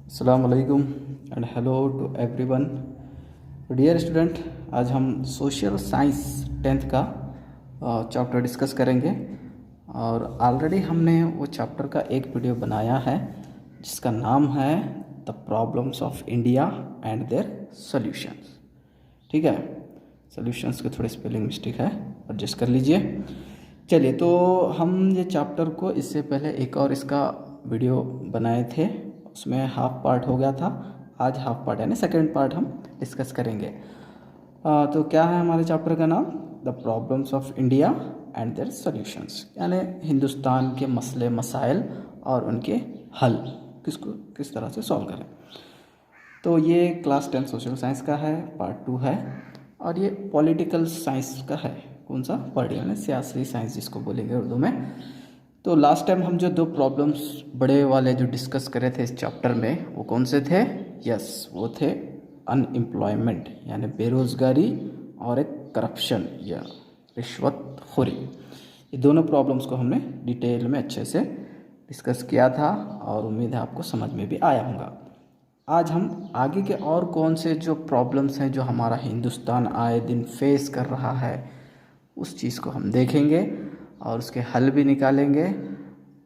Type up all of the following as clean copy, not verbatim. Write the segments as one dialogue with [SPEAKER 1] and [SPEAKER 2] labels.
[SPEAKER 1] अस्सलाम वालेकुम and hello to everyone. Dear student, आज हम सोशल साइंस 10th का चैप्टर डिस्कस करेंगे। और ऑलरेडी हमने वो चैप्टर का एक वीडियो बनाया है जिसका नाम है the problems of India and their solutions. ठीक है, सॉल्यूशंस के थोड़े स्पेलिंग मिस्टेक है, एडजस्ट कर लीजिए। चलिए, तो हम ये चैप्टर को इससे पहले एक और इसका वीडियो बनाए थे, उसमें हाफ पार्ट हो गया था। आज हाफ पार्ट यानी सेकंड पार्ट हम डिस्कस करेंगे। तो क्या है हमारे चैप्टर का नाम? The problems of India and their solutions, यानी हिंदुस्तान के मसले मसाइल और उनके हल किस तरह से सॉल्व करें। तो ये क्लास 10 सोशल साइंस का है, पार्ट 2 है। और ये पॉलिटिकल साइंस का है। कौन सा? पॉलिटिकल यानी सियासी साइंस जिसको बोलेंगे उर्दू में। तो लास्ट टाइम हम जो दो प्रॉब्लम्स बड़े वाले जो डिस्कस करे थे इस चैप्टर में, वो कौन से थे? यस, वो थे अनएम्प्लॉयमेंट यानी बेरोज़गारी और एक करप्शन या रिश्वतखोरी। ये दोनों प्रॉब्लम्स को हमने डिटेल में अच्छे से डिस्कस किया था और उम्मीद है आपको समझ में भी आया होगा। आज हम आगे के और कौन से जो प्रॉब्लम्स हैं जो हमारा हिंदुस्तान आए दिन फेस कर रहा है उस चीज़ को हम देखेंगे और उसके हल भी निकालेंगे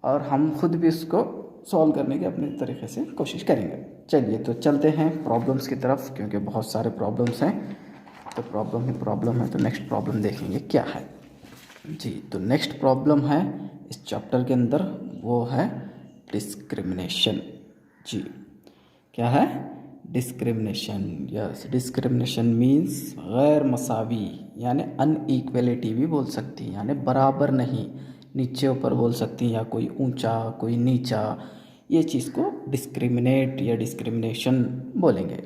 [SPEAKER 1] और हम खुद भी इसको सॉल्व करने की अपने तरीके से कोशिश करेंगे। चलिए, तो चलते हैं प्रॉब्लम्स की तरफ, क्योंकि बहुत सारे प्रॉब्लम्स हैं। तो प्रॉब्लम ही प्रॉब्लम है, तो नेक्स्ट प्रॉब्लम देखेंगे क्या है जी। तो नेक्स्ट प्रॉब्लम है इस चैप्टर के अंदर, वो है डिस्क्रिमिनेशन जी। क्या है? डिस्क्रिमिनेशन। यस, डिस्क्रिमिनेशन मीन्स गैर मसावी यानी अनइक्वलिटी भी बोल सकती हैं, यानी बराबर नहीं, नीचे ऊपर बोल सकती हैं, या कोई ऊंचा कोई नीचा, ये चीज़ को डिस्क्रिमिनेट या डिस्क्रिमिनेशन बोलेंगे।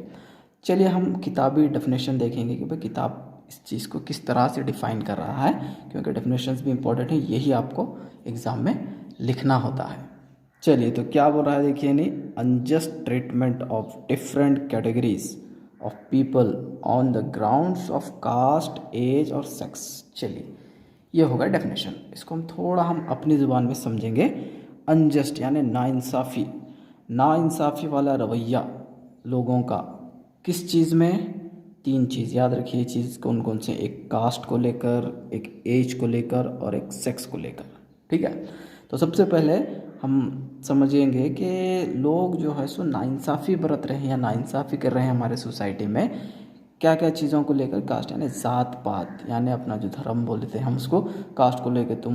[SPEAKER 1] चलिए, हम किताबी डेफिनेशन देखेंगे कि भाई किताब इस चीज़ को किस तरह से डिफ़ाइन कर रहा है, क्योंकि डेफिनेशंस भी इम्पोर्टेंट है, यही आपको एग्ज़ाम में लिखना होता है। चलिए, तो क्या बोल रहा है देखिए, नहीं, unjust treatment of different categories of people on the grounds of caste, age और सेक्स। चलिए, ये होगा डेफिनेशन। इसको हम अपनी ज़ुबान में समझेंगे। अनजस्ट यानी नाइंसाफ़ी, नाइंसाफ़ी वाला रवैया लोगों का किस चीज़ में? तीन चीज़ याद रखिए चीज़ कौन कौन से, एक कास्ट को लेकर, एक एज को लेकर और एक सेक्स को लेकर। ठीक है, तो सबसे पहले हम समझेंगे कि लोग जो है सो नाइंसाफ़ी बरत रहे हैं या नाइंसाफ़ी कर रहे हैं हमारे सोसाइटी में क्या क्या चीज़ों को लेकर। कास्ट यानी ज़ात पात, यानी अपना जो धर्म बोलते हैं हम उसको, कास्ट को लेकर तुम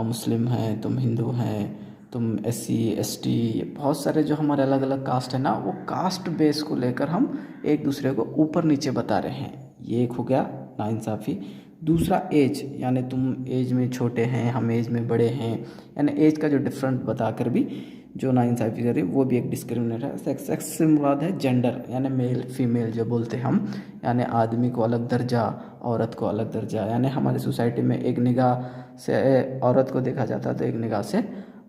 [SPEAKER 1] मुस्लिम हैं, तुम हिंदू हैं, तुम SC ST, बहुत सारे जो हमारे अलग अलग कास्ट है ना, वो कास्ट बेस को लेकर हम एक दूसरे को ऊपर नीचे बता रहे हैं। ये एक हो गया नाइंसाफ़ी। दूसरा एज, यानी तुम एज में छोटे हैं, हम एज में बड़े हैं, यानी एज का जो डिफरेंट बताकर भी जो नाइंसाफ़ी कर रही है वो भी एक डिस्क्रिमिनेट है। सेक्स से मुराद है जेंडर, यानी मेल फीमेल जो बोलते हैं हम, यानी आदमी को अलग दर्जा, औरत को अलग दर्जा। यानी हमारी सोसाइटी में एक निगाह से औरत को देखा जाता है तो एक निगाह से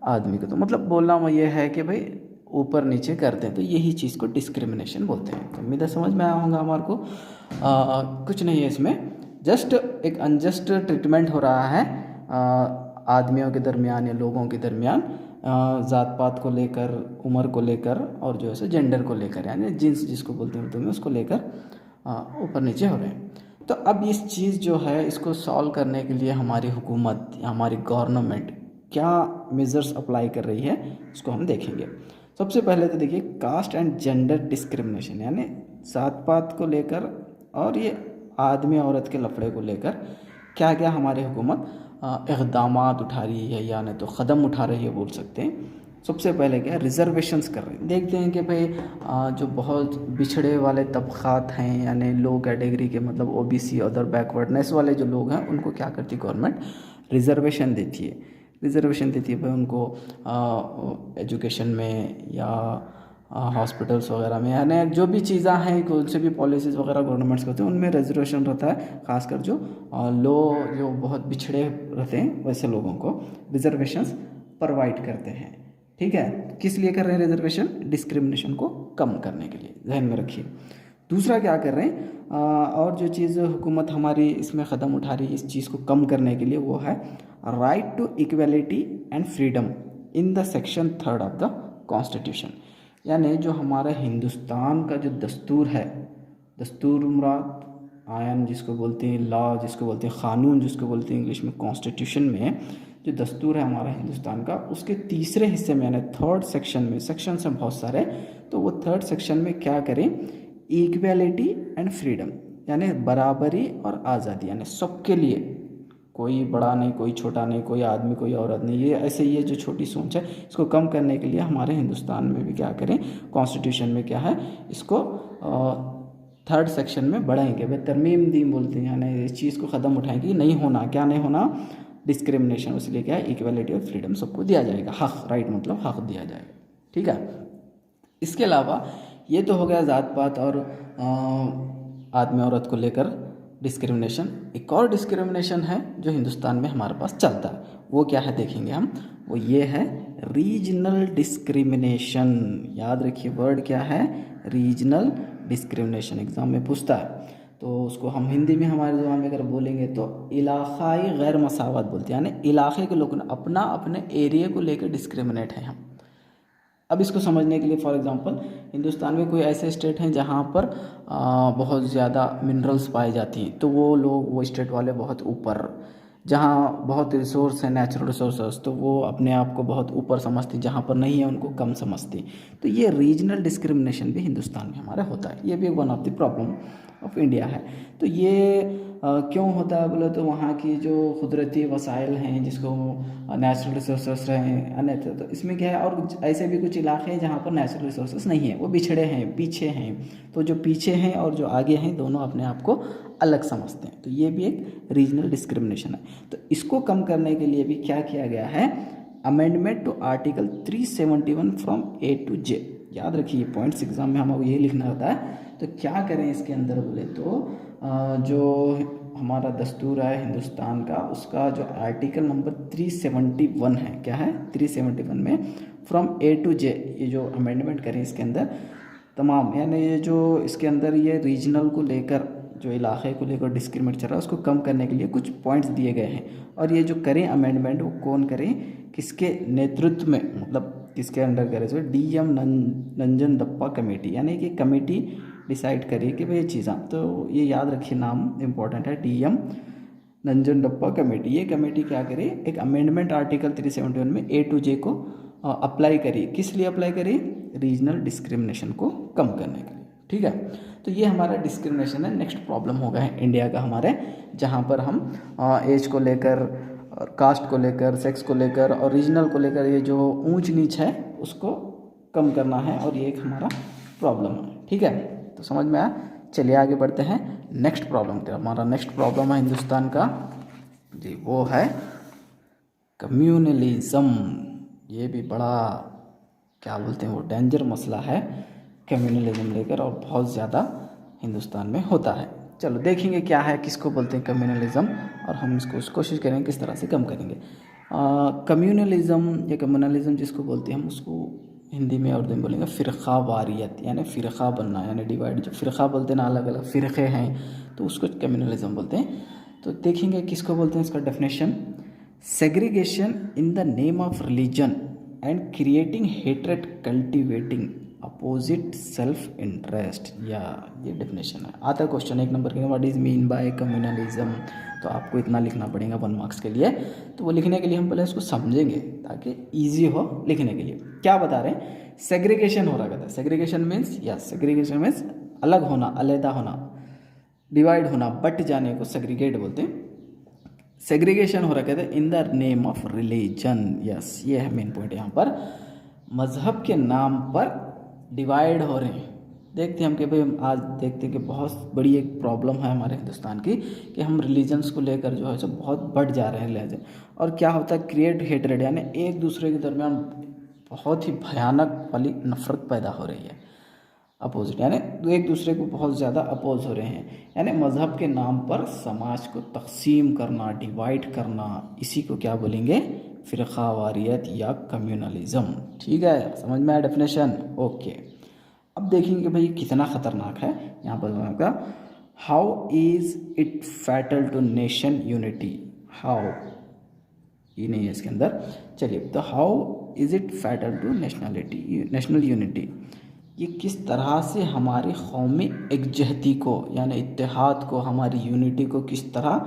[SPEAKER 1] आदमी को। तो मतलब बोलना वो ये है कि भाई ऊपर नीचे करते हैं, तो यही चीज़ को डिस्क्रिमिनेशन बोलते हैं। तो उम्मीद है समझ में आया होगा हमारे को। कुछ नहीं है इसमें, जस्ट एक अनजस्ट ट्रीटमेंट हो रहा है आदमियों के दरमियान या लोगों के दरमियान, ज़ात पात को लेकर, उम्र को लेकर और जो है सो जेंडर को लेकर, यानी जिन्स जिसको बोलते हैं उर्दू में, उसको लेकर ऊपर नीचे हो रहे हैं। तो अब इस चीज़ जो है इसको सॉल्व करने के लिए हमारी हुकूमत या हमारी गवर्नमेंट क्या मेजर्स अप्लाई कर रही है उसको हम देखेंगे। सबसे पहले तो देखिए, कास्ट एंड जेंडर डिस्क्रिमिनेशन, यानी ज़ात पात को लेकर और ये आदमी औरत के लफड़े को लेकर क्या क्या हमारी हुकूमत इक़दामात उठा रही है, या नहीं तो क़दम उठा रही है बोल सकते हैं। सबसे पहले क्या, रिज़र्वेशंस कर रहे हैं। देखते हैं कि भाई जो बहुत बिछड़े वाले तबक़ात हैं, यानी लो कैटेगरी के, मतलब OBC अदर बैकवर्डनेस वाले जो लोग हैं, उनको क्या करती है गवर्नमेंट? रिज़र्वेशन देती है। रिज़र्वेशन देती है भाई उनको एजुकेशन में या हॉस्पिटल्स वगैरह में, यानी जो भी चीज़ें हैं, कौन से भी पॉलिसीज़ वगैरह गवर्नमेंट्स करते हैं उनमें रिजर्वेशन रहता है। खासकर जो जो बहुत बिछड़े रहते हैं वैसे लोगों को रिजर्वेशंस प्रोवाइड करते हैं। ठीक है, किस लिए कर रहे हैं रिजर्वेशन? डिस्क्रिमिनेशन को कम करने के लिए, ध्यान में रखिए। दूसरा क्या कर रहे हैं और जो चीज़ हुकूमत हमारी इसमें क़दम उठा रही है इस चीज़ को कम करने के लिए, वो है right to equality and freedom in the section 3 of the constitution. यानी जो हमारा हिंदुस्तान का जो दस्तूर है, दस्तूर मुराद आयन जिसको बोलते हैं, लॉ जिसको बोलते हैं, क़ानून जिसको बोलते हैं इंग्लिश में, कॉन्स्टिट्यूशन में जो दस्तूर है हमारा हिंदुस्तान का, उसके तीसरे हिस्से में यानी थर्ड सेक्शन में, सेक्शन से बहुत सारे, तो वो थर्ड सेक्शन में क्या करें, इक्वालिटी एंड फ्रीडम यानी बराबरी और आज़ादी, यानी सबके लिए, कोई बड़ा नहीं, कोई छोटा नहीं, कोई आदमी कोई औरत नहीं, ये ऐसे ये जो छोटी सोच है इसको कम करने के लिए हमारे हिंदुस्तान में भी क्या करें, कॉन्स्टिट्यूशन में क्या है, इसको थर्ड सेक्शन में बढ़ाएंगे, वे तरमीम दी बोलते हैं, यानी इस चीज़ को क़दम उठाएंगे, नहीं होना, क्या नहीं होना, डिस्क्रिमिनेशन, इसलिए क्या है, इक्वालिटी और फ्रीडम सबको दिया जाएगा, हक़, राइट मतलब हक़ दिया जाएगा, ठीक है। इसके अलावा ये तो हो गया ज़ात पात और आदमी औरत को लेकर डिस्क्रिमिनेशन। एक और डिस्क्रिमिनेशन है जो हिंदुस्तान में हमारे पास चलता है, वो क्या है देखेंगे हम, वो ये है रीजनल डिस्क्रिमिनेशन। याद रखिए वर्ड क्या है, रीजनल डिस्क्रिमिनेशन, एग्ज़ाम में पूछता है, तो उसको हम हिंदी में हमारे ज़बान में अगर बोलेंगे तो इलाक़ाई गैर मसावत बोलते हैं, यानी इलाके के लोग अपना अपने एरिया को लेकर डिस्क्रिमिनेट हैं हम। अब इसको समझने के लिए फॉर एग्जांपल हिंदुस्तान में कोई ऐसे स्टेट हैं जहाँ पर बहुत ज़्यादा मिनरल्स पाई जाती हैं, तो वो लोग, वो स्टेट वाले बहुत ऊपर, जहाँ बहुत रिसोर्स है, नेचुरल रिसोर्सेस, तो वो अपने आप को बहुत ऊपर समझती, जहाँ पर नहीं है उनको कम समझती। तो ये रीजनल डिस्क्रिमिनेशन भी हिंदुस्तान में हमारा होता है, ये भी one of the problem of India है। तो ये क्यों होता है बोले तो वहाँ की जो कुदरती वसाइल हैं, जिसको नेचुरल रिसोर्सेस हैं अन्यथा, तो इसमें क्या है, और ऐसे भी कुछ इलाके हैं जहाँ पर नेचुरल रिसोर्सेस नहीं है, वो बिछड़े हैं, पीछे हैं, तो जो पीछे हैं और जो आगे हैं दोनों अपने आप को अलग समझते हैं, तो ये भी एक रीजनल डिस्क्रिमिनेशन है। तो इसको कम करने के लिए भी क्या किया गया है, amendment to article 371 from A to J. याद रखिए पॉइंट्स एग्जाम में हमें ये लिखना होता है, तो क्या करें इसके अंदर बोले तो जो हमारा दस्तूर है हिंदुस्तान का, उसका जो आर्टिकल नंबर 371 है, क्या है 371 में फ्रॉम ए टू जे, ये जो अमेंडमेंट करें इसके अंदर तमाम, यानी ये जो इसके अंदर ये रीजनल को लेकर, जो इलाके को लेकर डिस्क्रिमिनेट चल रहा है, उसको कम करने के लिए कुछ पॉइंट्स दिए गए हैं। और ये जो करें अमेंडमेंट, वो कौन करें, किसके नेतृत्व में, मतलब किसके अंडर करें, जो DM नंजन दप्पा कमेटी, यानी कि कमेटी डिसाइड करिए कि भाई ये चीज़ें, तो ये याद रखिए नाम इंपॉर्टेंट है, DM नंजन दप्पा कमेटी। ये कमेटी क्या करे, एक अमेंडमेंट आर्टिकल 371 में A to J को अप्लाई करिए, किस लिए अप्लाई करिए, रीजनल डिस्क्रिमिनेशन को कम करने के लिए, ठीक है। तो ये हमारा डिस्क्रिमिनेशन है। नेक्स्ट प्रॉब्लम होगा है इंडिया का हमारे, जहाँ पर हम एज को लेकर, कास्ट को लेकर, सेक्स को लेकर और रीजनल को लेकर ये जो ऊंच नीच है उसको कम करना है, और ये एक हमारा प्रॉब्लम है, ठीक है। तो समझ में आया, चलिए आगे बढ़ते हैं। नेक्स्ट प्रॉब्लम, हमारा नेक्स्ट प्रॉब्लम है हिंदुस्तान का जी, वो है कम्युनलिज्म। ये भी बड़ा क्या बोलते हैं, वो डेंजर मसला है कम्युनलिज्म लेकर, और बहुत ज़्यादा हिंदुस्तान में होता है। चलो देखेंगे क्या है, किसको बोलते हैं कम्युनलिज्म, और हम इसको कोशिश करेंगे किस तरह से कम करेंगे। कम्युनलिज्म या कम्युनलिज्म जिसको बोलते हैं, हम उसको हिंदी में और दिन बोलेंगे फ़िरक़ा वारियत, यानी फ़िरक़ा बनना, यानी डिवाइड, जो फ़िरक़ा बोलते हैं ना, अलग अलग फ़िरक़े हैं, तो उसको कम्युनलिज्म बोलते हैं। तो देखेंगे किसको बोलते हैं, इसका definition, segregation in the name of religion and creating hatred cultivating opposite self interest, या ये डेफिनेशन है। आता है क्वेश्चन 1 नंबर के, what is mean by communalism, तो आपको इतना लिखना पड़ेगा 1 मार्क्स के लिए। तो वो लिखने के लिए हम पहले इसको समझेंगे ताकि ईजी हो लिखने के लिए। क्या बता रहे हैं, सेग्रीगेशन हो रहा कहता है, segregation means, yes segregation means अलग होना, अलहदा होना, डिवाइड होना, बट जाने को सेग्रीगेट बोलते हैं। सेग्रीगेशन हो रहा कहते हैं in the name of religion, yes ये है मेन पॉइंट। यहाँ पर मज़हब के नाम पर डिवाइड हो रहे हैं। देखते हैं हम कि भाई आज देखते हैं कि बहुत बड़ी एक प्रॉब्लम है हमारे हिंदुस्तान की, कि हम रिलीजन्स को लेकर जो है सो बहुत बढ़ जा रहे हैं लहजे, और क्या होता है, क्रिएट हेटरेड, यानी एक दूसरे के दरमियान बहुत ही भयानक वाली नफरत पैदा हो रही है, अपोजिट, यानी एक दूसरे को बहुत ज़्यादा अपोज हो रहे हैं, यानी मज़हब के नाम पर समाज को तकसीम करना, डिवाइड करना, इसी को क्या बोलेंगे, फ़िरक़ा वारियत या कम्युनलिज्म, ठीक है। समझ में आया डेफिनेशन, ओके। अब देखेंगे भाई कितना ख़तरनाक है। यहाँ पर आपका how is it fatal to nation unity, how ये नहीं है इसके अंदर, चलिए। तो how is it fatal to national unity, ये किस तरह से हमारी कौमी एकजहती को यानी इत्तेहाद को, हमारी यूनिटी को किस तरह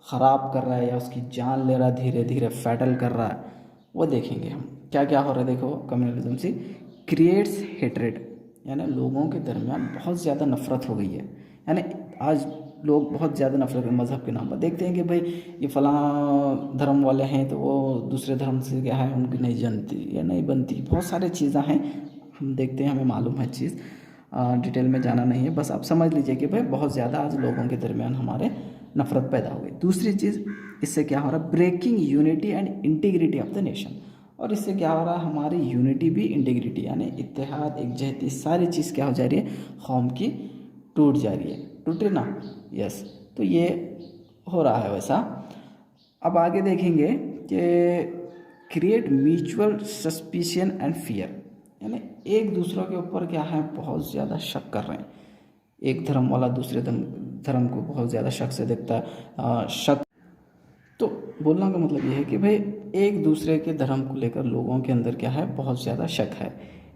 [SPEAKER 1] ख़राब कर रहा है या उसकी जान ले रहा है, धीरे धीरे फैटल कर रहा है, वो देखेंगे हम। क्या क्या हो रहा है देखो। कम्युनलिज्म से क्रिएट्स हेट्रेड, यानी लोगों के दरमियान बहुत ज़्यादा नफ़रत हो गई है। यानी आज लोग बहुत ज़्यादा नफरत मज़हब के नाम पर देखते हैं कि भाई ये फ़लाँ धर्म वाले हैं तो वो दूसरे धर्म से क्या है उनकी नहीं जनती या नहीं बनती, बहुत सारी चीज़ें हैं हम देखते हैं, हमें मालूम है चीज़, डिटेल में जाना नहीं है, बस आप समझ लीजिए कि भाई बहुत ज़्यादा आज लोगों के दरमियान हमारे नफ़रत पैदा हो गई। दूसरी चीज़ इससे क्या हो रहा है, breaking unity and integrity of the nation, और इससे क्या हो रहा है हमारी यूनिटी भी इंटीग्रिटी यानी इत्तेहाद एकजहती सारी चीज़ क्या हो जा रही है, कौम की टूट जा रही है, टूटे ना, यस। तो ये हो रहा है वैसा। अब आगे देखेंगे कि create mutual suspicion and fear, यानी एक दूसरों के ऊपर क्या है बहुत ज़्यादा शक कर रहे हैं। एक धर्म वाला दूसरे धर्म को बहुत ज़्यादा शक से देखता है, शक। तो बोलने का मतलब ये है कि भाई एक दूसरे के धर्म को लेकर लोगों के अंदर क्या है बहुत ज़्यादा शक है,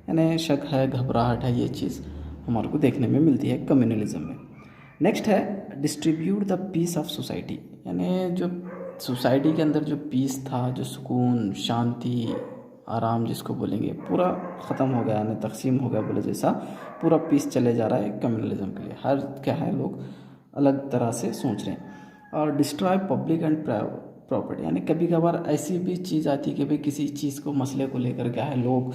[SPEAKER 1] यानी शक है, घबराहट है, ये चीज़ हमारे को देखने में मिलती है कम्युनलिज्म में। नेक्स्ट है distribute the peace of society, यानी जो सोसाइटी के अंदर जो पीस था, जो सुकून, शांति, आराम जिसको बोलेंगे, पूरा ख़त्म हो गया, यानी तकसीम हो गया बोले जैसा, पूरा पीस चले जा रहा है कम्युनलिज्म के लिए। हर क्या है लोग अलग तरह से सोच रहे हैं। और डिस्ट्रॉय पब्लिक एंड प्रॉपर्टी, यानी कभी कभार ऐसी भी चीज़ आती है कि भाई किसी चीज़ को, मसले को लेकर क्या है लोग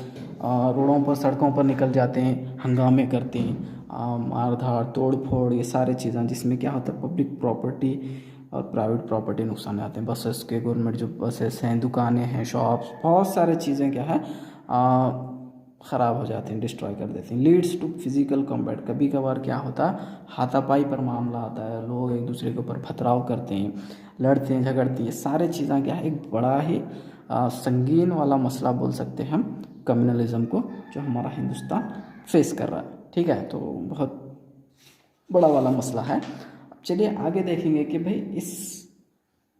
[SPEAKER 1] रोडों पर, सड़कों पर निकल जाते हैं, हंगामे करते हैं, मार धाड़, तोड़ फोड़, ये सारे चीज़ें जिसमें क्या होता है पब्लिक प्रॉपर्टी और प्राइवेट प्रॉपर्टी नुकसान आते हैं। बसेस के, गवर्नमेंट जो बसेस हैं, दुकानें हैं, शॉप्स, बहुत सारे चीज़ें क्या है ख़राब हो जाते हैं, डिस्ट्रॉय कर देते हैं। लीड्स टू फिजिकल कॉम्बैट, कभी कभार क्या होता है हाथापाई पर मामला आता है, लोग एक दूसरे के ऊपर पथराव करते हैं, लड़ते हैं, झगड़ते हैं, सारे चीज़ें क्या है एक बड़ा ही संगीन वाला मसला बोल सकते हैं हम कम्युनलिज्म को, जो हमारा हिंदुस्तान फेस कर रहा है। ठीक है, तो बहुत बड़ा वाला मसला है। अब चलिए आगे देखेंगे कि भाई इस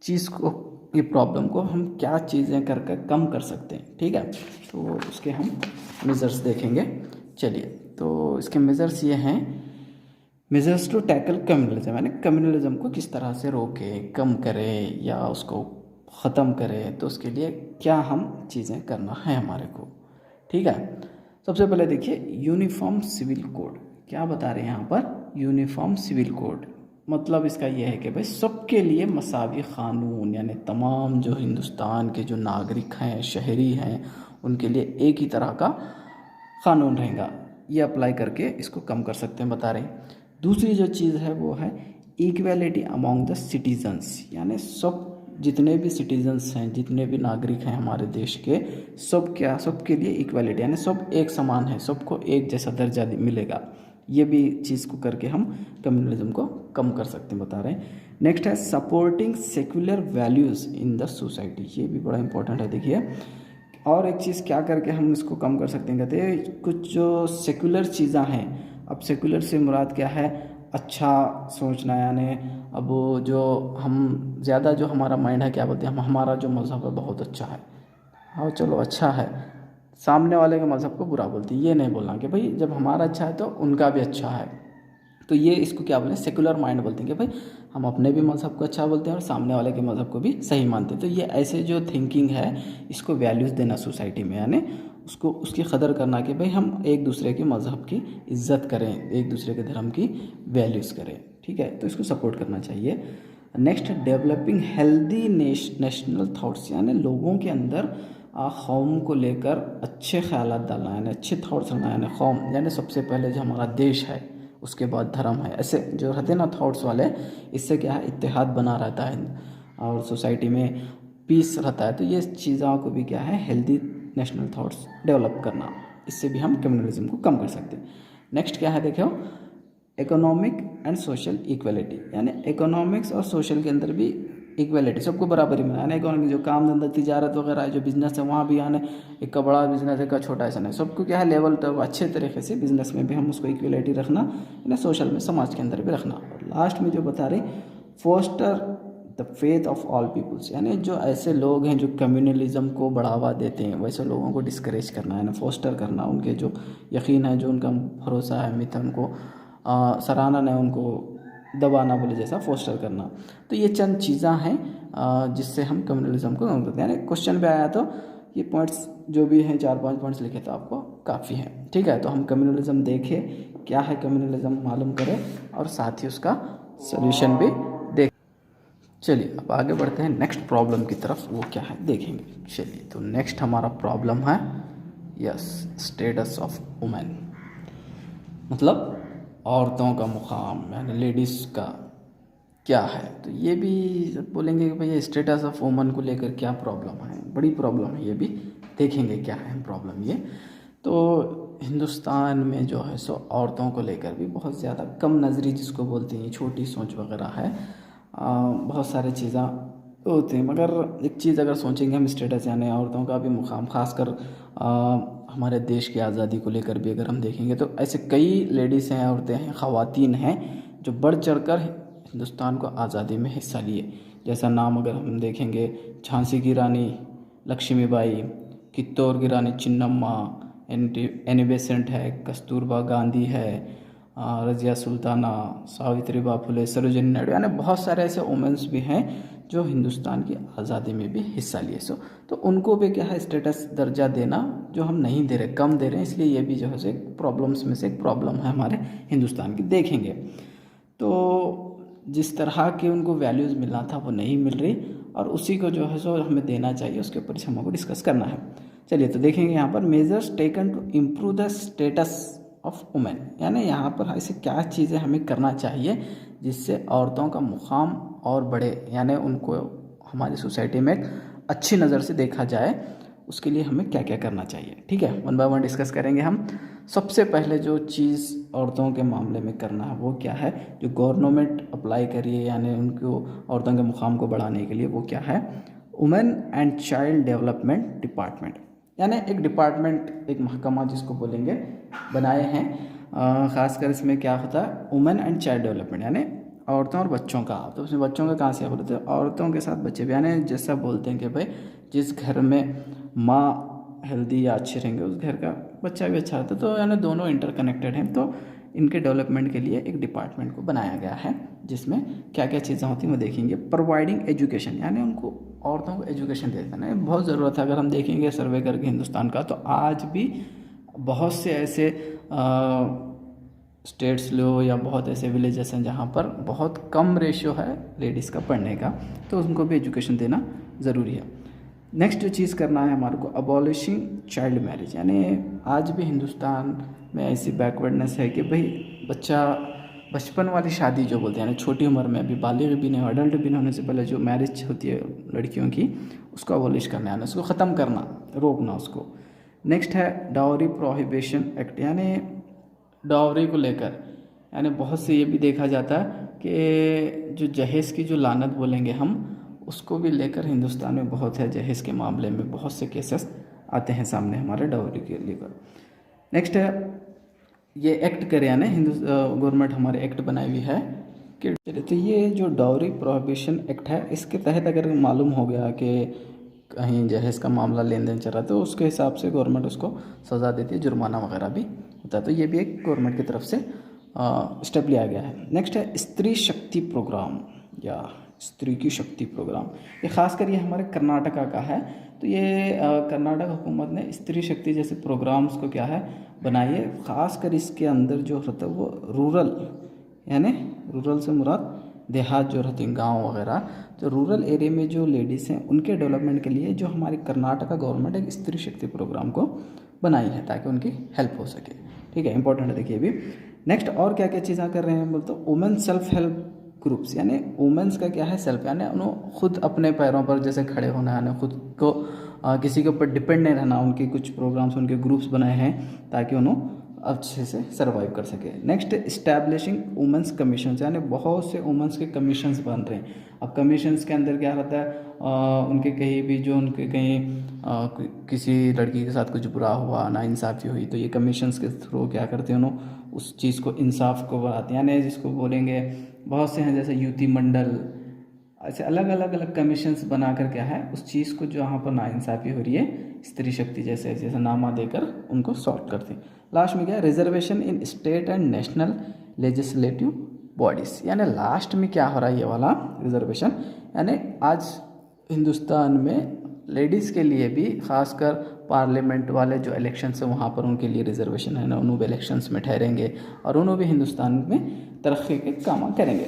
[SPEAKER 1] चीज़ को, ये प्रॉब्लम को हम क्या चीज़ें करके कम कर सकते हैं। ठीक है, तो उसके हम मेजर्स देखेंगे। चलिए, तो इसके मेजर्स ये हैं, मेजर्स टू टैकल कम्युनलिज्म, यानी कम्युनलिज्म को किस तरह से रोकें, कम करें या उसको ख़त्म करें, तो उसके लिए क्या हम चीज़ें करना है हमारे को। ठीक है, सबसे पहले देखिए यूनिफॉर्म सिविल कोड, क्या बता रहे हैं यहाँ पर, यूनिफॉर्म सिविल कोड मतलब इसका ये है कि भाई सबके लिए मसावी क़ानून, यानी तमाम जो हिंदुस्तान के जो नागरिक हैं, शहरी हैं, उनके लिए एक ही तरह का क़ानून रहेगा। ये अप्लाई करके इसको कम कर सकते हैं, बता रहे हैं। दूसरी जो चीज़ है वो है इक्वालिटी अमॉन्ग द सिटीजन्स, यानी सब जितने भी सिटीजन्स हैं, जितने भी नागरिक हैं हमारे देश के, सब क्या, सबके लिए इक्वालिटी, यानी सब एक समान है, सबको एक जैसा दर्जा मिलेगा। ये भी चीज़ को करके हम कम्युनलिज्म को कम कर सकते हैं, बता रहे हैं। नेक्स्ट है supporting secular values in the society, ये भी बड़ा इंपॉर्टेंट है। देखिए, और एक चीज़ क्या करके हम इसको कम कर सकते हैं, कहते हैं कुछ जो सेक्युलर चीज़ें हैं, अब सेक्युलर से मुराद क्या है, अच्छा सोचना, यानी अब जो हम ज़्यादा जो हमारा माइंड है क्या बोलते हैं हम, हमारा जो मज़हब है बहुत अच्छा है, हाँ चलो अच्छा है, सामने वाले के मज़हब को बुरा बोलती है, ये नहीं बोलना कि भाई जब हमारा अच्छा है तो उनका भी अच्छा है। तो ये इसको क्या बोलते हैं, सेकुलर माइंड बोलते हैं कि भाई हम अपने भी मज़हब को अच्छा बोलते हैं और सामने वाले के मज़हब को भी सही मानते हैं। तो ये ऐसे जो थिंकिंग है, इसको वैल्यूज़ देना सोसाइटी में, यानी उसको, उसकी कदर करना कि भाई हम एक दूसरे के मज़हब की इज़्ज़त करें, एक दूसरे के धर्म की वैल्यूज़ करें। ठीक है, तो इसको सपोर्ट करना चाहिए। Next, developing healthy national thoughts, यानी लोगों के अंदर कौम को लेकर अच्छे ख्यालात डालना, यानी अच्छे थाट्स रखना, यानी कौम यानी सबसे पहले जो हमारा देश है, उसके बाद धर्म है, ऐसे जो रहते ना थाट्स वाले, इससे क्या है इत्तेहाद बना रहता है और सोसाइटी में पीस रहता है। तो ये चीज़ों को भी क्या है हेल्दी नेशनल थाट्स डेवलप करना, इससे भी हम कम्युनलिज्म को कम कर सकते हैं। नेक्स्ट क्या है देखो, इकोनॉमिक एंड सोशल इक्वलिटी, यानी इकोनॉमिक्स और सोशल के अंदर भी इक्वलिटी, सबको बराबरी में आना। इकोनॉमिक जो काम धंधा तिजारत वगैरह है, जो बिजनेस है, वहाँ भी आने, एक का बड़ा बिजनेस है, एक का छोटा, ऐसा नहीं, सबको क्या है लेवल तो अच्छे तरीके से बिजनेस में भी हम उसको इक्वलिटी रखना, यानी सोशल में, समाज के अंदर भी रखना। और लास्ट में जो बता रही, foster the faith of all peoples, यानी जो ऐसे लोग हैं जो कम्युनलिज्म को बढ़ावा देते हैं वैसे लोगों को डिस्करेज करना है ना, फोस्टर करना, उनके जो यकीन है, जो उनका भरोसा है, मिथ, उनको सराहना है, उनको दबाना बोले जैसा फोस्टर करना। तो ये चंद चीज़ें हैं जिससे हम कम्युनलिज्म को कम करते हैं। यानी क्वेश्चन पे आया तो ये पॉइंट्स जो भी हैं 4-5 पॉइंट्स लिखे तो आपको काफ़ी है। ठीक है, तो हम कम्युनलिज्म देखें क्या है, कम्युनलिज्म मालूम करें और साथ ही उसका सोल्यूशन भी देख। चलिए अब आगे बढ़ते हैं नेक्स्ट प्रॉब्लम की तरफ, वो क्या है देखेंगे। चलिए तो नेक्स्ट हमारा प्रॉब्लम है यस स्टेटस ऑफ वुमेन, मतलब औरतों का मुकाम, यानी लेडीज़ का क्या है। तो ये भी बोलेंगे कि भाई स्टेटस ऑफ वुमन को लेकर क्या प्रॉब्लम है, बड़ी प्रॉब्लम है, ये भी देखेंगे क्या है प्रॉब्लम ये। तो हिंदुस्तान में जो है सो औरतों को लेकर भी बहुत ज़्यादा कम नज़री जिसको बोलते हैं, छोटी सोच वगैरह है, बहुत सारी चीज़ें होती हैं। मगर एक चीज़ अगर सोचेंगे हम स्टेटस यानी औरतों का भी मुकाम, ख़ासकर हमारे देश की आज़ादी को लेकर भी अगर हम देखेंगे तो ऐसे कई लेडीज़ हैं, औरतें हैं, ख़वातीन हैं जो बढ़ चढ़कर हिंदुस्तान को आज़ादी में हिस्सा लिए। जैसा नाम अगर हम देखेंगे, झांसी की रानी लक्ष्मीबाई, कित्तौर की रानी चिन्नम्मा, एनी बेसेंट है, कस्तूरबा गांधी है, रज़िया सुल्ताना, सावित्रीबाई फुले, सरोजिनी नायडू, यानी बहुत सारे ऐसे वुमेन्स भी हैं जो हिंदुस्तान की आज़ादी में भी हिस्सा लिए। सो तो उनको भी क्या है स्टेटस दर्जा देना जो हम नहीं दे रहे, कम दे रहे हैं, इसलिए ये भी जो है एक प्रॉब्लम्स में से एक प्रॉब्लम है हमारे हिंदुस्तान की। देखेंगे तो जिस तरह की उनको वैल्यूज़ मिलना था वो नहीं मिल रही, और उसी को जो है सो हमें देना चाहिए, उसके ऊपर से हमको डिस्कस करना है। चलिए तो देखेंगे यहाँ पर measures taken to improve the status of women, यानी यहाँ पर ऐसे क्या चीज़ें हमें करना चाहिए जिससे औरतों का मुकाम और बढ़े, यानी उनको हमारी सोसाइटी में एक अच्छी नज़र से देखा जाए, उसके लिए हमें क्या क्या करना चाहिए। ठीक है, वन बाय वन डिस्कस करेंगे हम। सबसे पहले जो चीज़ औरतों के मामले में करना है वो क्या है, जो गवर्नमेंट अप्लाई करिए यानी उनको औरतों के मुकाम को बढ़ाने के लिए, वो क्या है, women and child development department, यानी एक डिपार्टमेंट, एक महकमा जिसको बोलेंगे, बनाए हैं। ख़ासकर इसमें क्या होता है, वुमेन एंड चाइल्ड डेवलपमेंट, यानी औरतों और बच्चों का। तो उसमें बच्चों का कहाँ से बोलते हैं, औरतों के साथ बच्चे भी, यानी जैसा बोलते हैं कि भाई जिस घर में माँ हेल्दी या अच्छे रहेंगे उस घर का बच्चा भी अच्छा रहता है। तो यानी दोनों इंटरकनेक्टेड हैं। तो इनके डेवलपमेंट के लिए एक डिपार्टमेंट को बनाया गया है जिसमें क्या क्या चीज़ें होती हैं वो देखेंगे। प्रोवाइडिंग एजुकेशन, यानी उनको औरतों को एजुकेशन देना है, बहुत ज़रूरत है। अगर हम देखेंगे सर्वे करके हिंदुस्तान का, तो आज भी बहुत से ऐसे स्टेट्स लो या बहुत ऐसे विलेजेस हैं जहाँ पर बहुत कम रेशियो है लेडीज़ का पढ़ने का, तो उनको भी एजुकेशन देना ज़रूरी है। नेक्स्ट जो चीज़ करना है हमारे को, अबॉलिशिंग चाइल्ड मैरिज, यानी आज भी हिंदुस्तान में ऐसी बैकवर्डनेस है कि भाई बच्चा बचपन वाली शादी जो बोलते हैं, यानी छोटी उम्र में, अभी बालिग भी नहीं, अडल्ट भी नहीं होने से पहले जो मैरिज होती है लड़कियों की, उसको अबॉलिश करना है, उसको ख़त्म करना, रोकना उसको। नेक्स्ट है डावरी प्रोहिबिशन एक्ट, यानी डावरी को लेकर, यानी बहुत से ये भी देखा जाता है कि जो जहेज़ की जो लानत बोलेंगे हम, उसको भी लेकर हिंदुस्तान में बहुत है, जहेज़ के मामले में बहुत से केसेस आते हैं सामने हमारे डावरी के लेकर। नेक्स्ट है ये एक्ट करे, यानी गवर्नमेंट हमारे एक्ट बनाई हुई है कि चलिए, तो ये जो डावरी प्रोहिबिशन एक्ट है, इसके तहत अगर मालूम हो गया कि कहीं जहेज़ का मामला लेन देन चल रहा है, तो उसके हिसाब से गवर्नमेंट उसको सज़ा देती है, जुर्माना वगैरह भी होता है। तो ये भी एक गवर्नमेंट की तरफ से स्टेप लिया गया है। नेक्स्ट है स्त्री शक्ति प्रोग्राम या स्त्री की शक्ति प्रोग्राम, ये खासकर ये हमारे कर्नाटका का है। तो ये कर्नाटक हुकूमत ने स्त्री शक्ति जैसे प्रोग्राम्स को क्या है बनाई है। ख़ासकर इसके अंदर जो होता है वो रूरल, यानी रूरल से मुराद देहात जो रहते हैं, गांव वगैरह, तो रूरल एरिया में जो लेडीज़ हैं उनके डेवलपमेंट के लिए जो हमारी कर्नाटका गवर्नमेंट एक स्त्री शक्ति प्रोग्राम को बनाई है ताकि उनकी हेल्प हो सके। ठीक है, इंपॉर्टेंट है। देखिए अभी नेक्स्ट और क्या क्या चीज़ें कर रहे हैं बोलते, वुमेन सेल्फ हेल्प ग्रुप्स, यानी वुमेंस का क्या है सेल्फ, यानी उन्हें खुद अपने पैरों पर जैसे खड़े होना, यानी खुद को किसी के ऊपर डिपेंड नहीं रहना। उनके कुछ प्रोग्राम्स, उनके ग्रुप्स बनाए हैं ताकि उन्हें अच्छे से सर्वाइव कर सके। नेक्स्ट इस्टेब्लिशिंग वुमेंस कमीशंस, यानी बहुत से वुमेंस के कमीशंस बन रहे हैं। अब कमीशंस के अंदर क्या रहता है, उनके कहीं भी जो उनके कहीं किसी लड़की के साथ कुछ बुरा हुआ, नाइंसाफ़ी हुई, तो ये कमीशंस के थ्रू क्या करते हैं, उन्होंने उस चीज़ को इंसाफ को बढ़ाते हैं, यानी जिसको बोलेंगे बहुत से हैं जैसे युति मंडल, ऐसे अलग अलग अलग कमीशंस बनाकर क्या है उस चीज़ को जो यहाँ पर नाइंसाफ़ी हो रही है स्त्री शक्ति जैसे जैसे नामा देकर उनको सॉल्व करते हैं। लास्ट में क्या है, reservation in state and national legislative bodies, यानी लास्ट में क्या हो रहा है ये वाला रिजर्वेशन, यानी आज हिंदुस्तान में लेडीज़ के लिए भी खासकर पार्लियामेंट वाले जो इलेक्शंस हैं वहाँ पर उनके लिए रिजर्वेशन है ना, उन्होंने भी इलेक्शंस में ठहरेंगे और उन्होंने भी हिंदुस्तान में तरक्की के काम करेंगे।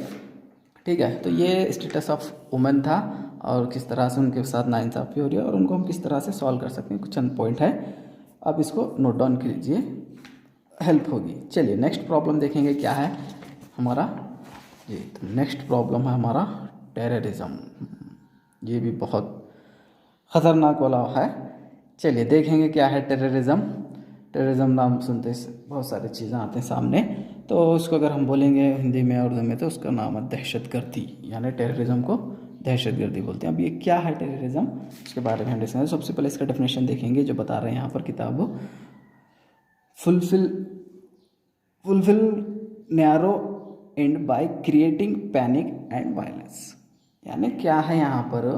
[SPEAKER 1] ठीक है, तो ये स्टेटस ऑफ वुमेन था और किस तरह से उनके साथ नाइंसाफ़ी हो रही है और उनको हम किस तरह से सॉल्व कर सकते हैं, कुछ चंद पॉइंट है, आप इसको नोट डाउन कीजिए, हेल्प होगी। चलिए नेक्स्ट प्रॉब्लम देखेंगे क्या है हमारा जी। तो नेक्स्ट प्रॉब्लम है हमारा टेररिज्म, ये भी बहुत ख़तरनाक वाला है। चलिए देखेंगे क्या है टेररिज्म। टेररिज्म नाम सुनते बहुत सारी चीज़ें आते हैं सामने, तो उसको अगर हम बोलेंगे हिंदी में और उर्दू में तो उसका नाम है दहशतगर्दी, यानी टेररिज्म को दहशतगर्दी बोलते हैं। अब ये क्या है टेररिज्म, उसके बारे में हम डिस्कस। सबसे पहले इसका डेफिनेशन देखेंगे जो बता रहे हैं यहाँ पर किताब, fulfil narrow and by creating panic and violence, यानी क्या है यहाँ पर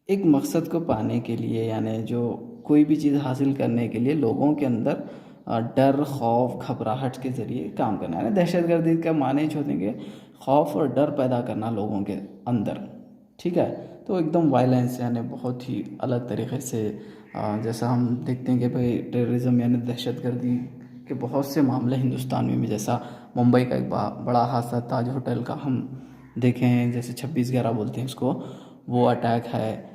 [SPEAKER 1] एक मकसद को पाने के लिए, यानी जो कोई भी चीज़ हासिल करने के लिए लोगों के अंदर डर, खौफ, घबराहट के ज़रिए काम करना है। दहशतगर्दी का माने होते खौफ और डर पैदा करना लोगों के अंदर। ठीक है, तो एकदम वायलेंस यानी बहुत ही अलग तरीके से जैसा हम देखते हैं कि भाई टेररिज्म यानी दहशतगर्दी के बहुत से मामले हिंदुस्तान में भी, जैसा मुंबई का एक बड़ा हादसा ताज होटल का हम देखे हैं, जैसे 26/11 बोलते हैं उसको, वो अटैक है।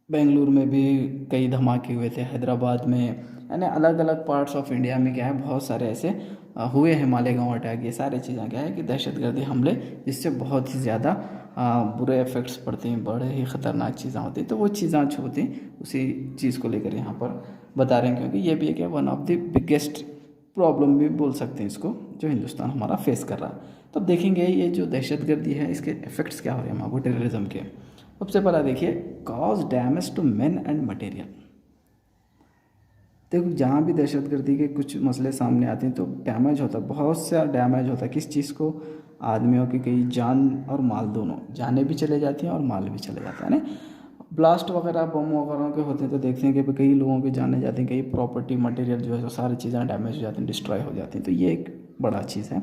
[SPEAKER 1] बेंगलुरु में भी कई धमाके हुए थे, हैदराबाद में, यानी अलग अलग पार्ट्स ऑफ इंडिया में क्या है बहुत सारे ऐसे हुए हैं, मालेगांव अटैक, ये सारी चीज़ें क्या है कि दहशतगर्दी हमले जिससे बहुत ही ज़्यादा बुरे इफ़ेक्ट्स पड़ते हैं, बड़े ही ख़तरनाक चीज़ें होती हैं। तो वो चीज़ें होती हैं, उसी चीज़ को लेकर यहाँ पर बता रहे हैं, क्योंकि ये भी है क्या one of the biggest problem भी बोल सकते हैं इसको, जो हिंदुस्तान हमारा फेस कर रहा है। तो अब देखेंगे ये जो दहशतगर्दी है इसके इफ़ेक्ट्स क्या हो रहे हैं हमारे टेररिज्म के। सबसे पहला देखिए, cause damage to men and material. देखो जहाँ भी दहशतगर्दी के कुछ मसले सामने आते हैं तो डैमेज होता है, बहुत सा डैमेज होता है। किस चीज़ को, आदमियों की कई जान और माल, दोनों जानें भी चले जाती हैं और माल भी चले जाता है ना। ब्लास्ट वगैरह बम वगैरह के होते हैं तो देखते हैं कि कई लोगों की जाने जाती हैं, कई प्रॉपर्टी मटेरियल जो है तो सारी चीज़ें डैमेज हो जाती हैं, डिस्ट्रॉय हो जाती हैं। तो ये एक बड़ा चीज़ है।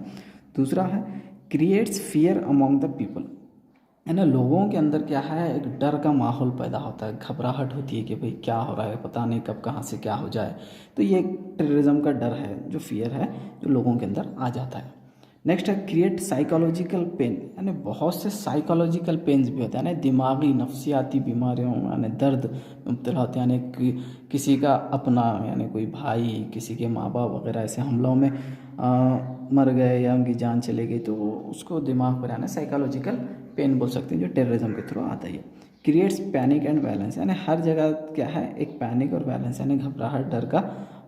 [SPEAKER 1] दूसरा है creates fear among the people, है ना, लोगों के अंदर क्या है एक डर का माहौल पैदा होता है, घबराहट होती है कि भाई क्या हो रहा है, पता नहीं कब कहाँ से क्या हो जाए। तो ये टेररिज्म का डर है, जो फियर है जो लोगों के अंदर आ जाता है। नेक्स्ट है क्रिएट साइकोलॉजिकल पेन, यानी बहुत से साइकोलॉजिकल पेन्स भी होते हैं ना, दिमागी नफ्सियाती बीमारियों यानी दर्द मुब्तला होते हैं, यानी किसी का अपना यानी कोई भाई, किसी के माँ बाप वगैरह ऐसे हमलों में मर गए या उनकी जान चली गई, तो उसको दिमाग पर यानी साइकोलॉजिकल पेन बोल सकते हैं, जो टेररिज्म के थ्रू आता है। क्रिएट्स पैनिक एंड वायलेंस, यानी हर जगह क्या है एक पैनिक और वायलेंस यानी घबराहट, डर का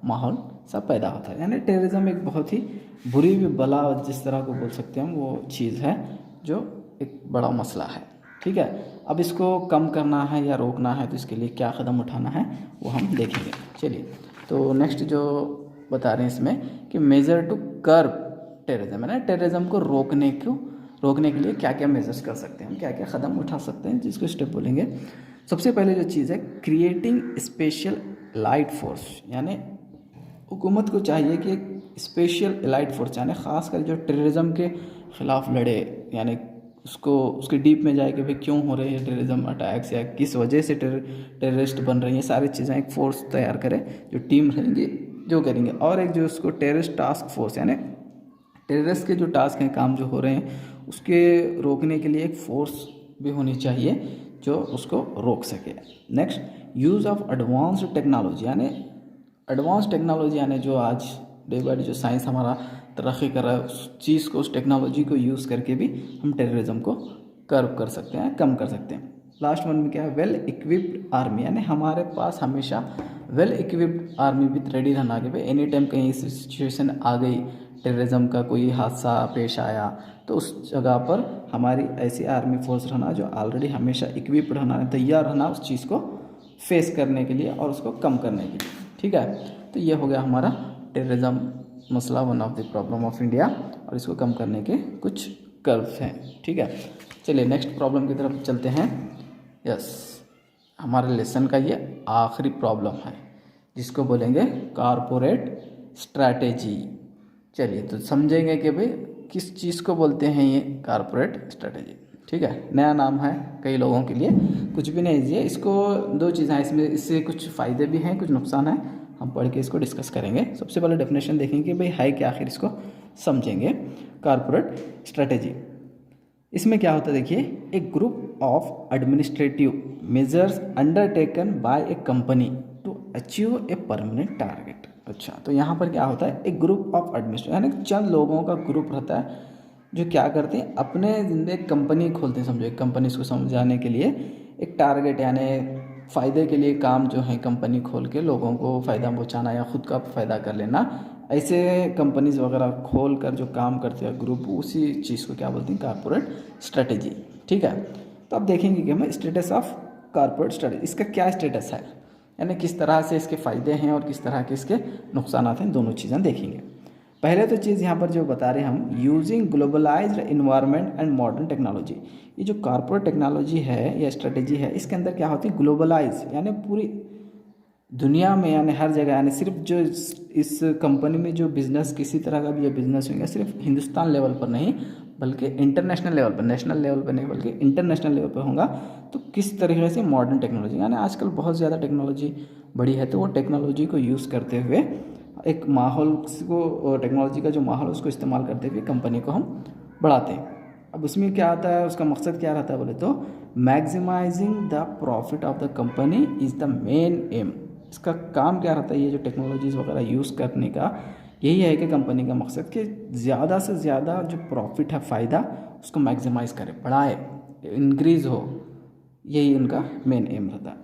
[SPEAKER 1] माहौल सब पैदा होता है। यानी टेररिज्म एक बहुत ही बुरी भी बला जिस तरह को बोल सकते हैं हम, वो चीज़ है जो एक बड़ा मसला है। ठीक है, अब इसको कम करना है या रोकना है तो इसके लिए क्या कदम उठाना है वो हम देखेंगे। चलिए, तो नेक्स्ट जो बता रहे हैं इसमें कि मेजर टू कर्ब टेररिज्म, है ना, टेररिज्म को रोकने के लिए क्या क्या मेजर्स कर सकते हैं हम, क्या क्या कदम उठा सकते हैं, जिसको स्टेप बोलेंगे। सबसे पहले जो चीज़ है क्रिएटिंग स्पेशल एलाइट फोर्स, यानी हुकूमत को चाहिए कि एक स्पेशल एलाइट फोर्स यानी ख़ासकर जो टेररिज्म के ख़िलाफ़ लड़े, यानी उसके डीप में जाए कि भाई क्यों हो रहे हैं टेररिज्म अटैक्स या किस वजह से टेररिस्ट बन रही हैं, सारी चीज़ें एक फ़ोर्स तैयार करे, जो टीम रहेंगे जो करेंगे। और एक जो उसको टेररिस्ट टास्क फोर्स, यानी टेररिस्ट के जो टास्क हैं, काम जो हो रहे हैं उसके रोकने के लिए एक फ़ोर्स भी होनी चाहिए जो उसको रोक सके। Next, use of advanced technology, यानी एडवांस टेक्नोलॉजी, यानी जो आज डे बाय डे जो साइंस हमारा तरक्की कर रहा है, उस चीज़ को, उस टेक्नोलॉजी को यूज़ करके भी हम टेररिज्म को कर्व कर सकते हैं, कम कर सकते हैं। लास्ट वन में क्या है, वेल इक्विप्ड आर्मी, यानी हमारे पास हमेशा वेल इक्विप्ड आर्मी भी रेडी रहना कि भाई एनी टाइम कहीं सिचुएशन आ गई, टेररिज्म का कोई हादसा पेश आया, तो उस जगह पर हमारी ऐसी आर्मी फोर्स रहना जो ऑलरेडी हमेशा इक्विप्ड रहना, तैयार रहना उस चीज़ को फेस करने के लिए और उसको कम करने के लिए। ठीक है, तो ये हो गया हमारा टेररिज्म मसला, one of the problem of India, और इसको कम करने के कुछ कर्व्स हैं। ठीक है, चलिए नेक्स्ट प्रॉब्लम की तरफ चलते हैं। यस, हमारे लेसन का ये आखिरी प्रॉब्लम है जिसको बोलेंगे कारपोरेट स्ट्रैटेजी। चलिए तो समझेंगे कि भाई किस चीज़ को बोलते हैं ये कारपोरेट स्ट्रैटेजी। ठीक है, नया नाम है कई लोगों के लिए, कुछ भी नहीं है इसको। दो चीज़ें हैं इसमें, इससे कुछ फ़ायदे भी हैं कुछ नुकसान है, हम पढ़ के इसको डिस्कस करेंगे। सबसे पहले डेफिनेशन देखेंगे कि भाई है क्या, आखिर इसको समझेंगे। कारपोरेट स्ट्रैटेजी इसमें क्या होता है देखिए, एक group of administrative measures undertaken by a company to achieve a permanent target. अच्छा, तो यहाँ पर क्या होता है, एक ग्रुप ऑफ एडमिनिस्ट्रेटिव यानी चंद लोगों का ग्रुप रहता है जो क्या करते हैं, अपने एक कंपनी खोलते हैं। समझो एक कंपनी, इसको समझाने के लिए एक टारगेट यानी फ़ायदे के लिए काम जो है कंपनी खोल के लोगों को फ़ायदा पहुँचाना या ख़ुद का फ़ायदा कर लेना, ऐसे कंपनीज वगैरह खोल कर जो काम करते हैं ग्रुप, उसी चीज़ को क्या बोलते हैं, कारपोरेट स्ट्रैटेजी। ठीक है, तो अब देखेंगे कि हमें स्टेटस ऑफ कारपोरेट स्ट्रैटेजी, इसका क्या स्टेटस है, यानी किस तरह से इसके फ़ायदे हैं और किस तरह के इसके नुकसान हैं, दोनों चीज़ें देखेंगे। पहले तो चीज़ यहाँ पर जो बता रहे हैं हम, using globalised environment and modern technology. ये जो कारपोरेट टेक्नोलॉजी है या स्ट्रेटेजी है, इसके अंदर क्या होती है, ग्लोबलाइज यानी पूरी दुनिया में, यानी हर जगह, यानी सिर्फ जो इस कंपनी में जो बिज़नेस, किसी तरह का भी जो बिज़नेस होगा, सिर्फ हिंदुस्तान लेवल पर नहीं बल्कि इंटरनेशनल लेवल पर, नेशनल लेवल पर नहीं बल्कि इंटरनेशनल लेवल पर होगा। तो किस तरीके से मॉडर्न टेक्नोलॉजी, यानी आजकल बहुत ज़्यादा टेक्नोलॉजी बढ़ी है, तो वो टेक्नोलॉजी को यूज़ करते हुए एक माहौल को, टेक्नोलॉजी का जो माहौल उसको इस्तेमाल करते हुए कंपनी को हम बढ़ाते हैं। अब उसमें क्या आता है, उसका मकसद क्या रहता है बोले तो, maximising the profit of the company is the main aim. इसका काम क्या रहता है, ये जो टेक्नोलॉजीज़ वगैरह यूज़ करने का यही है कि कंपनी का मकसद कि ज़्यादा से ज़्यादा जो प्रॉफिट है, फ़ायदा, उसको मैक्सिमाइज करे, बढ़ाए, इंक्रीज़ हो, यही उनका मेन एम रहता है।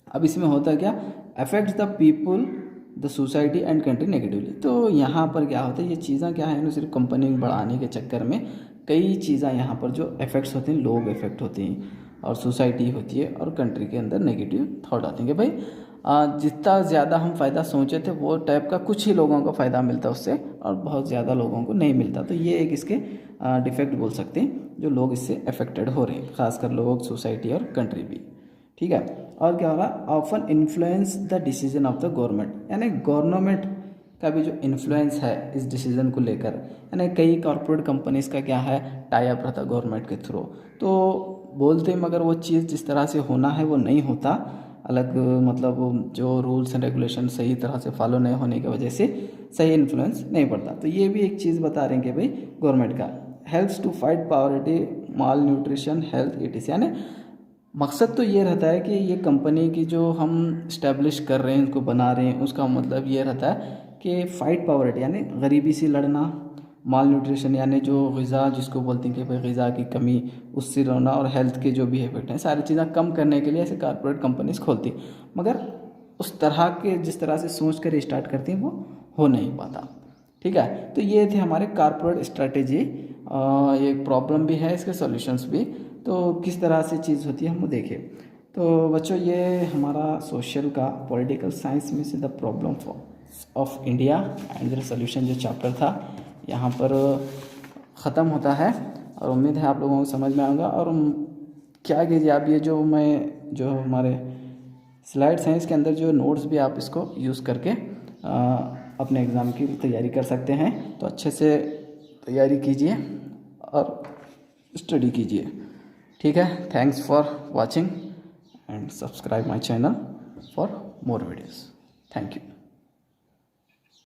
[SPEAKER 1] अब इसमें होता क्या, affects the people the society and country negatively. तो यहाँ पर क्या होता है, ये चीज़ें क्या है ना, सिर्फ कंपनी बढ़ाने के चक्कर में कई चीज़ें यहाँ पर जो इफेक्ट्स होते हैं, लोग इफेक्ट होते हैं और सोसाइटी होती है और कंट्री के अंदर नेगेटिव थॉट आते हैं कि भाई जितना ज़्यादा हम फ़ायदा सोचे थे वो टाइप का कुछ ही लोगों को फ़ायदा मिलता उससे और बहुत ज़्यादा लोगों को नहीं मिलता। तो ये एक इसके डिफेक्ट बोल सकते हैं, जो लोग इससे अफेक्टेड हो रहे हैं, खासकर लोग, सोसाइटी और कंट्री भी। ठीक है, और क्या हो रहा है, often influence the decision of the government, यानी गवर्नमेंट का भी जो इन्फ्लुएंस है इस डिसीजन को लेकर, यानी कई कॉर्पोरेट कंपनीज का क्या है, टाई अप रहता गवर्नमेंट के थ्रू, तो बोलते हैं मगर वो चीज़ जिस तरह से होना है वो नहीं होता, अलग मतलब जो रूल्स एंड रेगुलेशन सही तरह से फॉलो नहीं होने की वजह से सही इन्फ्लुएंस नहीं पड़ता। तो ये भी एक चीज़ बता रहे हैं कि भाई गवर्नमेंट का helps to fight poverty, malnutrition, health etc, यानी मकसद तो ये रहता है कि ये कंपनी की जो हम इस्टेब्लिश कर रहे हैं, उसको बना रहे हैं, उसका मतलब ये रहता है कि फ़ाइट पॉवर्टी यानी गरीबी से लड़ना, माल न्यूट्रिशन यानी जो ग़िज़ा जिसको बोलते हैं कि भाई ग़िज़ा की कमी, उससे लड़ना, और हेल्थ के जो भी इफेक्ट हैं, सारी चीज़ें कम करने के लिए ऐसे कॉर्पोरेट कंपनीज खोलती, मगर उस तरह के जिस तरह से सोच कर स्टार्ट करती हैं वो हो नहीं पाता। ठीक है, तो ये थे हमारे कॉर्पोरेट स्ट्रैटेजी। ये प्रॉब्लम भी है, इसके सॉल्यूशंस भी, तो किस तरह से चीज़ होती है हम वो देखें। तो बच्चों ये हमारा सोशल का पॉलिटिकल साइंस में से the problem of India and the solution जो चैप्टर था यहाँ पर ख़त्म होता है, और उम्मीद है आप लोगों को समझ में आएगा। और क्या कीजिए आप, ये जो हमारे स्लाइड्स हैं इसके अंदर जो नोट्स भी आप इसको यूज़ करके अपने एग्ज़ाम की तैयारी कर सकते हैं। तो अच्छे से तैयारी कीजिए और स्टडी कीजिए। ठीक है, thanks for watching and subscribe my channel for more videos. Thank you.